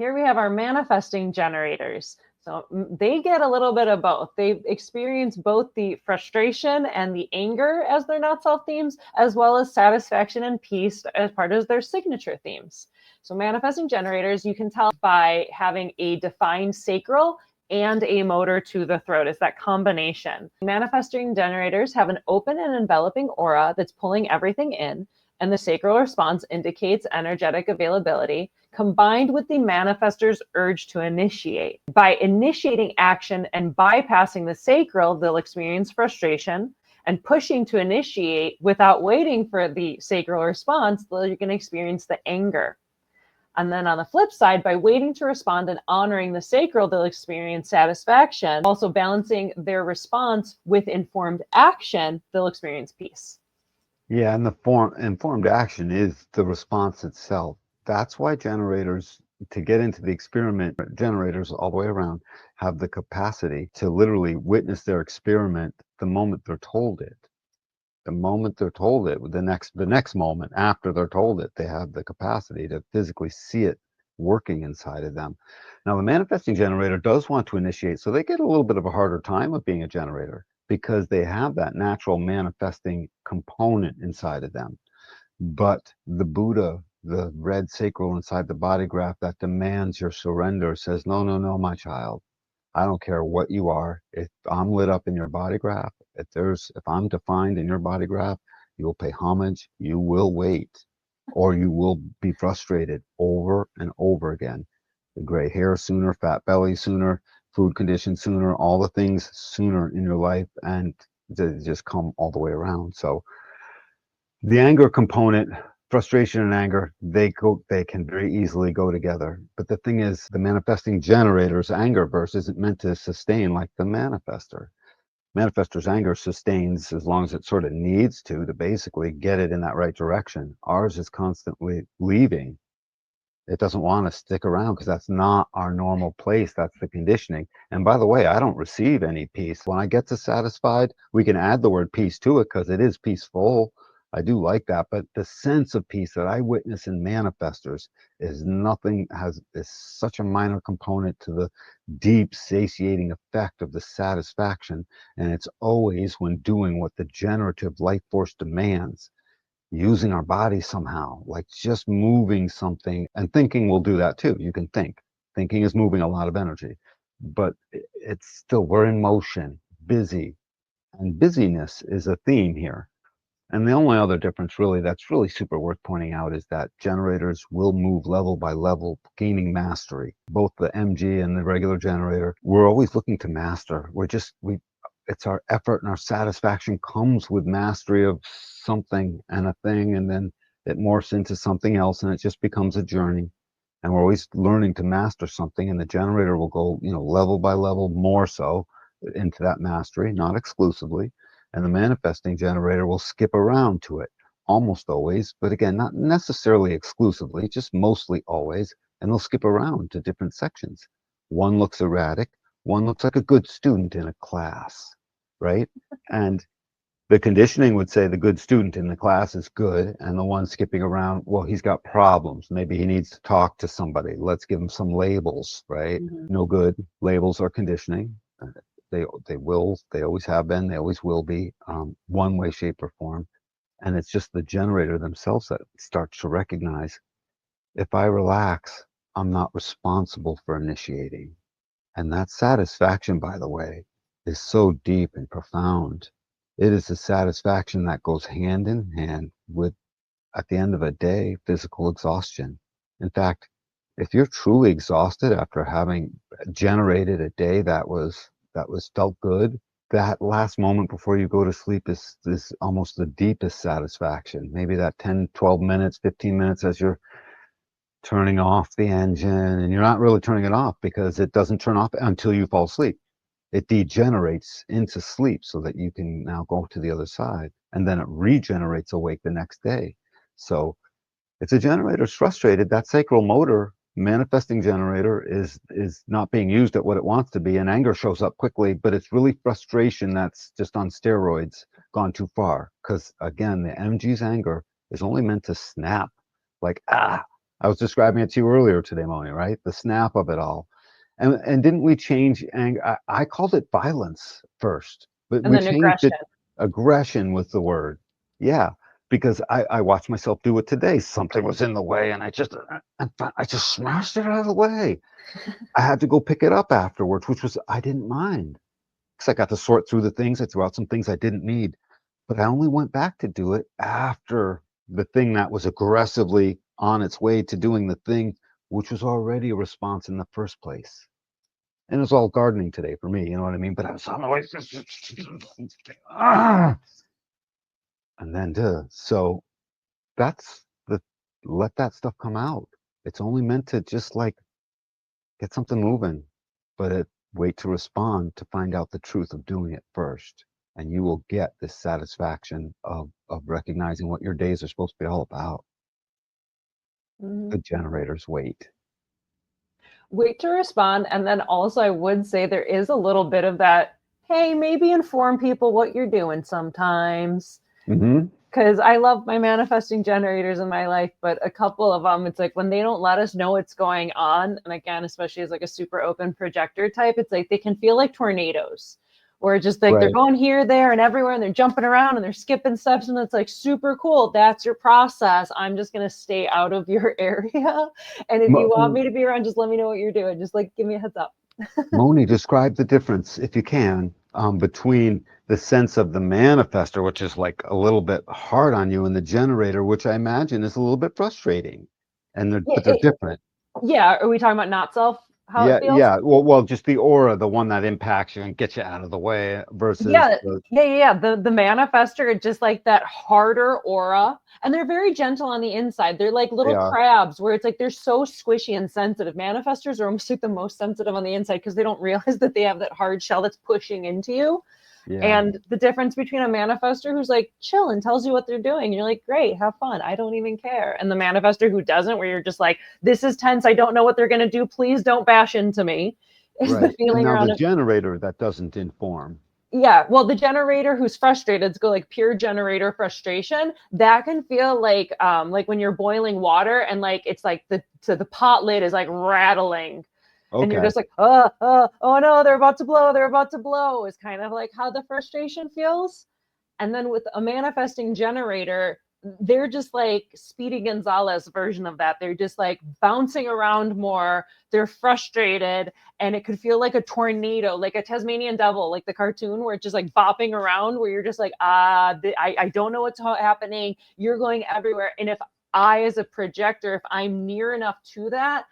here we have our manifesting generators. So they get a little bit of both. They experience both the frustration and the anger as their not self themes, as well as satisfaction and peace as part of their signature themes. So manifesting generators, you can tell by having a defined sacral and a motor to the throat. It's that combination. Manifesting generators have an open and enveloping aura that's pulling everything in, and the sacral response indicates energetic availability, combined with the manifestor's urge to initiate. By initiating action and bypassing the sacral, they'll experience frustration, and pushing to initiate without waiting for the sacral response, they're going to experience the anger. And then on the flip side, by waiting to respond and honoring the sacral, they'll experience satisfaction. Also balancing their response with informed action, they'll experience peace. Yeah, and the informed action is the response itself. That's why generators, to get into the experiment, generators all the way around have the capacity to literally witness their experiment the moment they're told it. The moment they're told it, the next moment after they're told it, they have the capacity to physically see it working inside of them. Now, the manifesting generator does want to initiate, so they get a little bit of a harder time of being a generator because they have that natural manifesting component inside of them. But the Buddha, the red sacral inside the body graph that demands your surrender, says, no, no, no, my child. I don't care what you are. If I'm lit up in your body graph, if I'm defined in your body graph, you will pay homage, you will wait, or you will be frustrated over and over again. The gray hair sooner, fat belly sooner, food conditions sooner, all the things sooner in your life, and they just come all the way around. So the anger component, frustration and anger, they can very easily go together. But the thing is, the manifesting generator's anger burst isn't meant to sustain like the manifestor. Manifestor's anger sustains as long as it sort of needs to basically get it in that right direction. Ours is constantly leaving. It doesn't want to stick around because that's not our normal place. That's the conditioning. And by the way, I don't receive any peace. When I get to satisfied, we can add the word peace to it because it is peaceful. I do like that, but the sense of peace that I witness in manifestors is such a minor component to the deep satiating effect of the satisfaction. And it's always when doing what the generative life force demands, using our body somehow, like just moving something. And thinking will do that too. You can think. Thinking is moving a lot of energy, but it's still, we're in motion, busy. And busyness is a theme here. And the only other difference really that's really super worth pointing out is that generators will move level by level, gaining mastery. Both the MG and the regular generator, we're always looking to master. It's our effort and our satisfaction comes with mastery of something and a thing, and then it morphs into something else, and it just becomes a journey. And we're always learning to master something, and the generator will go, level by level, more so into that mastery, not exclusively. And the manifesting generator will skip around to it almost always, but again, not necessarily exclusively, just mostly always. And they'll skip around to different sections. One looks erratic, one looks like a good student in a class, right? And the conditioning would say the good student in the class is good, and the one skipping around, well, he's got problems. Maybe he needs to talk to somebody. Let's give him some labels, right? Mm-hmm. No good. Labels are conditioning. They always have been, they always will be, one way, shape, or form. And it's just the generator themselves that starts to recognize, if I relax, I'm not responsible for initiating. And that satisfaction, by the way, is so deep and profound. It is a satisfaction that goes hand in hand with, at the end of a day, physical exhaustion. In fact, if you're truly exhausted after having generated a day that was felt good, that last moment before you go to sleep is almost the deepest satisfaction. Maybe that 10, 12 minutes, 15 minutes as you're turning off the engine, and you're not really turning it off because it doesn't turn off until you fall asleep. It degenerates into sleep so that you can now go to the other side, and then it regenerates awake the next day. So if the generator's frustrated, that sacral motor, manifesting generator, is not being used at what it wants to be, and anger shows up quickly, but it's really frustration that's just on steroids, gone too far. Because again, the MG's anger is only meant to snap, like, I was describing it to you earlier today, Moni, right? The snap of it all. And didn't we change anger? I called it violence first, but And we then changed it. aggression. Aggression was the word. Yeah, because I watched myself do it today. Something was in the way, and I just smashed it out of the way. I had to go pick it up afterwards, which was I didn't mind because I got to sort through the things. I threw out some things I didn't need, but I only went back to do it after the thing that was aggressively on its way to doing the thing, which was already a response in the first place. And it was all gardening today for me, you know what I mean? But I was on the way, ah! And then, so that's the let that stuff come out. It's only meant to just like get something moving, but wait to respond to find out the truth of doing it first. And you will get this satisfaction of recognizing what your days are supposed to be all about. Mhm. Good generators wait. Wait to respond. And then also, I would say there is a little bit of that, hey, maybe inform people what you're doing sometimes. Mm-hmm. Because I love my manifesting generators in my life, but a couple of them, it's like when they don't let us know what's going on. And again, especially as like a super open projector type, it's like they can feel like tornadoes, where just like they're Right. going here, there, and everywhere, and they're jumping around and they're skipping steps. And it's like super cool. That's your process. I'm just going to stay out of your area. And if you want me to be around, just let me know what you're doing. Just like give me a heads up. Moni, describe the difference, if you can, between the sense of the manifester, which is like a little bit hard on you, and the generator, which I imagine is a little bit frustrating. And Yeah, they're different. yeah. Are we talking about not self, how it Yeah, feels? yeah. Well, just the aura, the one that impacts you and gets you out of the way, versus Yeah, the yeah. The manifester are just like that harder aura, and they're very gentle on the inside. They're like they little are. crabs, where it's like they're so squishy and sensitive. Manifestors are almost like the most sensitive on the inside because they don't realize that they have that hard shell that's pushing into you. Yeah. And the difference between a manifester who's like chill and tells you what they're doing, you're like, great, have fun. I don't even care. And the manifester who doesn't, where you're just like, this is tense. I don't know what they're gonna do. Please don't bash into me. Is the Right. And feeling now the around it. generator that doesn't inform. Yeah, well, the generator who's frustrated, to go like pure generator frustration, that can feel like when you're boiling water and like it's like the pot lid is like rattling and you're Okay. just like, oh no, they're about to blow, they're about to blow, is kind of like how the frustration feels. And then with a manifesting generator, they're just like Speedy Gonzalez version of that. They're just like bouncing around more. They're frustrated, and it could feel like a tornado, like a Tasmanian devil, like the cartoon, where it's just like bopping around, where you're just like, I don't know what's happening. You're going everywhere. And if I, as a projector, if I'm near enough to that,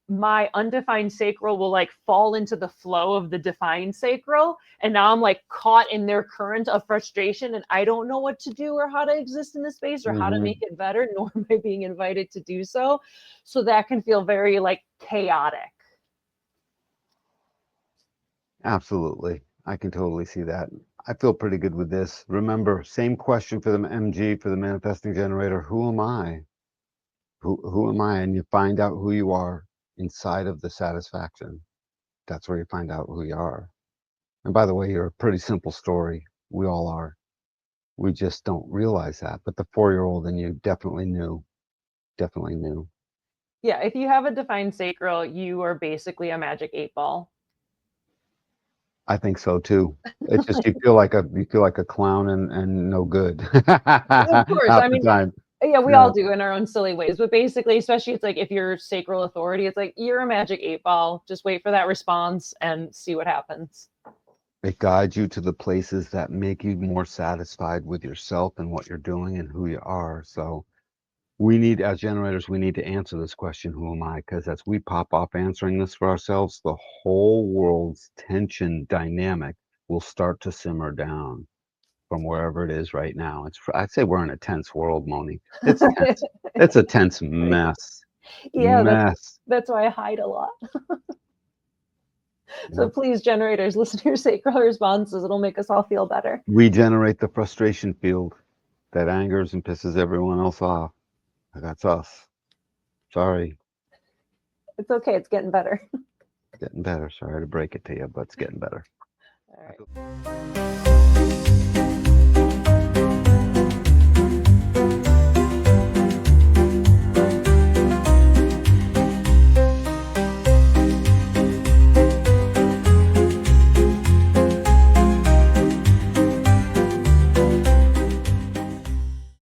my undefined sacral will like fall into the flow of the defined sacral, and now I'm like caught in their current of frustration, and I don't know what to do or how to exist in this space or how to Hmm. make it better, nor am I being invited to do so. So that can feel very like chaotic. Absolutely. I can totally see that. I feel pretty good with this. Remember, same question for the MG, for the manifesting generator. Who am I? Who am I? And you find out who you are inside of the satisfaction. That's where you find out who you are. And by the way, you're a pretty simple story. We all are. We just don't realize that. But the 4-year-old in you definitely knew. Definitely knew. Yeah, if you have a defined sacral, you are basically a magic 8 ball. I think so too. It's just you feel like a clown and no good Of course, half I the mean, time. yeah, we Yeah. all do in our own silly ways, but basically, especially it's like if you're sacral authority, it's like you're a magic 8 ball. Just wait for that response and see what happens. It guides you to the places that make you more satisfied with yourself and what you're doing and who you are. So we need, as generators, we need to answer this question, who am I? Because as we pop off answering this for ourselves, the whole world's tension dynamic will start to simmer down from wherever it is right now. I'd say we're in a tense world, Moni. It's tense. It's a tense mess. Yeah, Mess. that's why I hide a lot. So Yep. please, generators, listen to your sacral responses. It'll make us all feel better. We generate the frustration field that angers and pisses everyone else off. That's us. Sorry. It's okay. It's getting better. Getting better. Sorry to break it to you, but it's getting better. All I right. feel